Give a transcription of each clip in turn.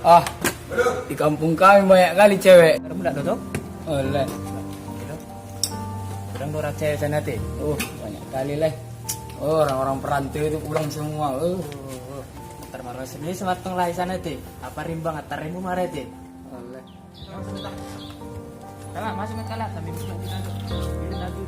Ah, di kampung kami banyak kali cewek. Kamu tak tahu? Oleh. Kadang orang cewek sana teh. Banyak kali lah. Orang-orang perantau itu pulang semua. Termarah sendiri sematong lah sana teh. Apa rimbang atar ribu marah teh. Oleh. Kalah masih kalah sambil buka di sana. Ini lagi.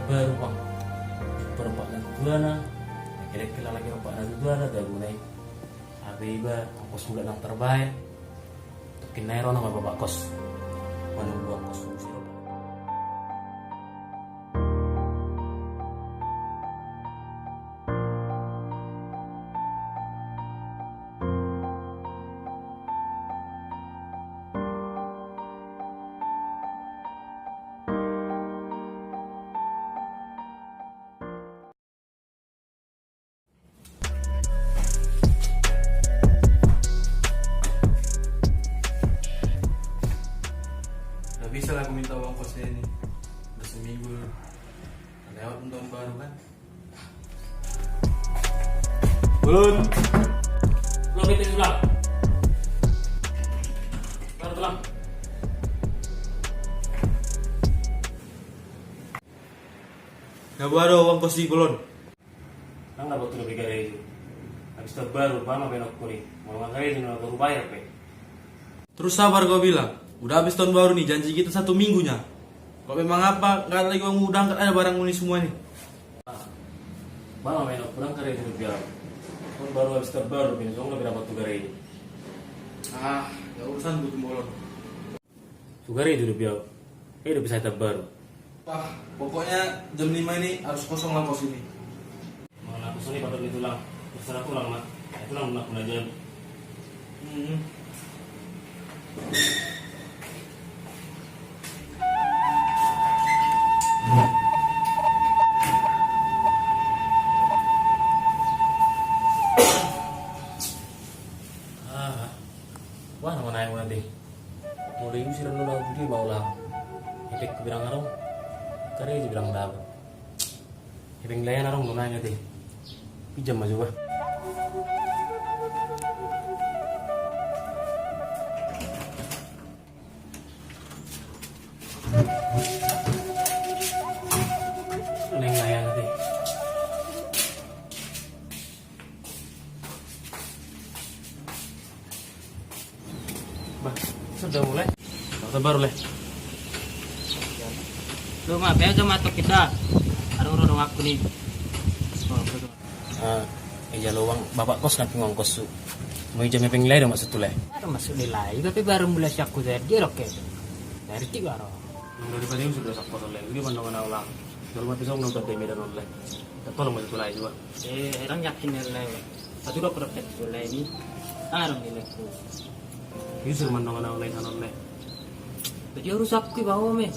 Baru bang perempat dan tuana kira-kira lagi perempat dan tuana gak gunai abe iba kos bulan yang terbaik tukin nairo nama bapak kos menunggu kos fungsi bisa lah aku minta uang kosnya ini. Udah seminggu lewat tahun baru kan. Belum minta ulang baru tulang Gak baru uang kos di Kulon. nang dapat tuh lebih dari itu habis terbaru mama benok kuri mau ngakai ini baru bayar pe Terus sabar kau bilang. Udah habis tahun baru nih, janji kita 1 minggunya. Kok memang apa? Gak ada lagi uang udah angkat ada barang ini semua nih. mama benok pulang kare itu biar kan baru habis terbaru besok lebih dapat tuh ini Ah, gak urusan gue Bolon. Sugari itu biar udah bisa terbaru Wah, pokoknya jam 5 ini harus kosong lah kos ini. mana aku sini patut ditulang terserah tulang mak tulang nak belajar wah nama naik nanti mau ribu sih renung aku dia mau lah efek kebilang arong kare aja bilang dapat efek layan arong mau nanya deh pinjam aja bah neng layan nanti bah sudah mulai atau baru leh Lu mah bejo matok kita. Arung-arung aku nih. Eja lowang bapak kos kan pengong kos su mau jam peng lain maksud tu leh Baru masuk nilai, tapi baru mulai siapku dari dia oke. Dari tiga roh. daripada itu sudah sakit oleh ini pandangan ulang kalau mati song nonton demi dan oleh tolong maksud tu lain juga Orang yakin nilai. Satu dua produk nilai ini. Arung nilaiku. ini sudah pandangan oleh kan oleh Jadi rusak ki bawa me.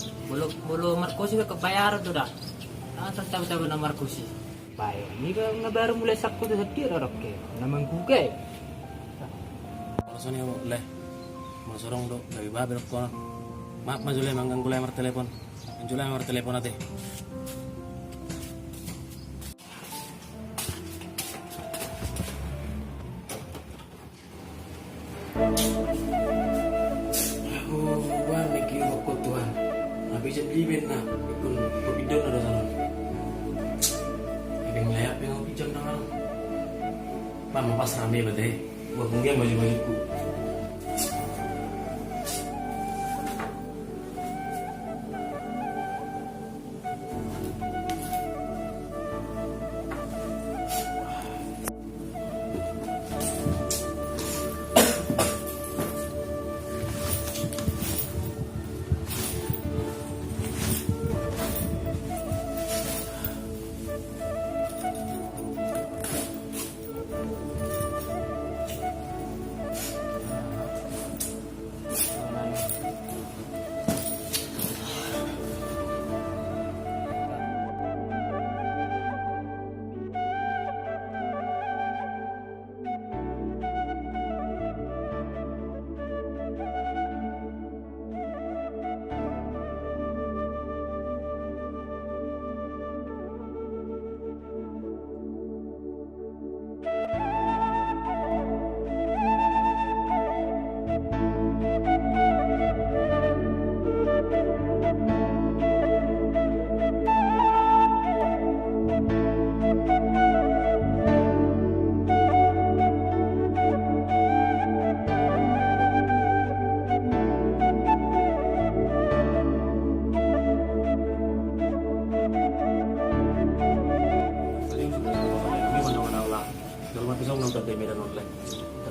Bolo markosi ke bayar tuh dah. Langsung tahu-tahu nama markosi. Baik, ini kan baru mulai sakku tuh sedih oke. Nama guge. kalau soalnya oleh mau sorong dok dari babel kau maaf mas Jule manggang gula nomor telepon Jule nomor telepon ate wah lagi waktu tuan habis jadi ben na ikun pepidon ada sana yang layak yang pijam tangan pak mau pas rame berarti buat mungkin baju-bajuku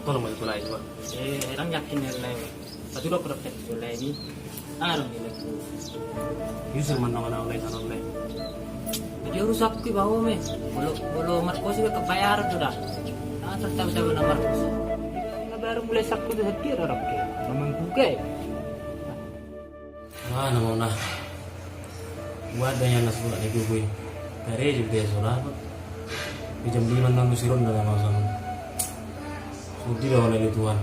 Kalau mau mulai juga. Orang yakin nilai. Satu dua dapat nilai ini. Arum nilai. Yusuf mana-mana online online. Jadi rusak ki bawa me. Bolo Marcos juga kebayar tuh dah. Nah, tahu nama Marcos. Baru mulai Sabtu tuh hadir orang ke. Memang buka. Wah, nama nah. Buat banyak nasi bulat nego gue. Kare juga ya soalnya. Di jam 5 nang siron dalam masa. Sudi lawan itu tuan.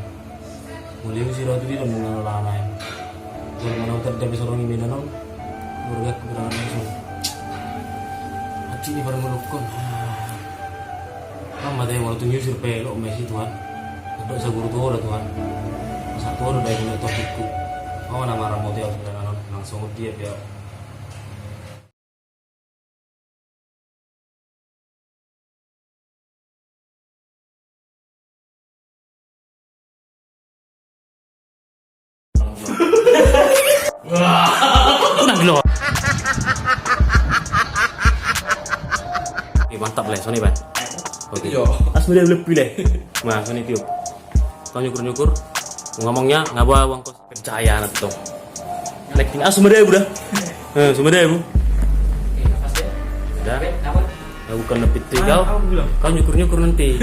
Mulai siron itu dia mengenal lama ya. Kalau mana terjadi seorang ini nanam. Burga keberangan langsung. Aci ni barang melukon. Mama teh mau tunjuk survei lo Messi tuan. Ada seguru tuh ada tuan. Satu orang dari mana topikku. Oh nama rambut dia sudah langsung dia dia. Nang lo. Mantap lah, Sony ban. Oke. Yo. Asli lebih leh. Nah, Sony tiup. Kau nyukur. Ngomongnya nggak bawa uang kos. Percaya anak tuh. Lekting sumber daya udah. Sumber daya bu. Udah. Bukan lebih kau. Kau nyukur nanti.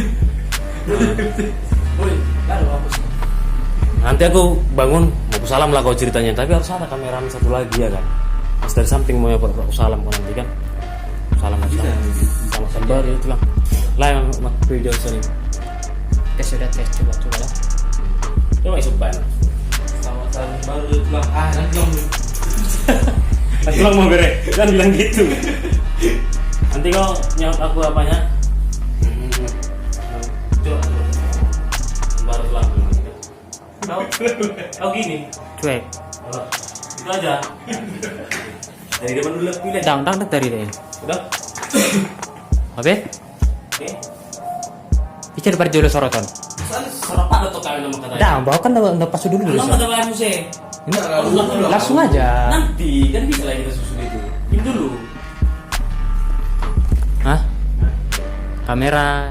Nanti aku bangun mau aku salam lah kau ceritanya. Tapi harus ada kamera satu lagi ya kan. Pas dari samping mau aku salam kau nanti kan. Salam sama sabar itu lah. Lah yang video sini. Tes sudah tes coba lah. Coba isupan. Sama saling baru dia bilang nanti om. Nanti lo mau bere, kan bilang gitu. Nanti kau nyaut aku apanya? Coba. Baru pulang. Kau gini. Cuek. Itu aja. Dari depan dulu pilih. Dang dari deh. Udah. Oke. Oke. Bicara pada jolo sorotan. Serapat atau kalian nama katanya? Dah, bawa kan udah pas dulu Belum kata lain sih. Langsung aja. Nanti kan bisa lagi kita susun itu. Ini dulu. Hah? Kamera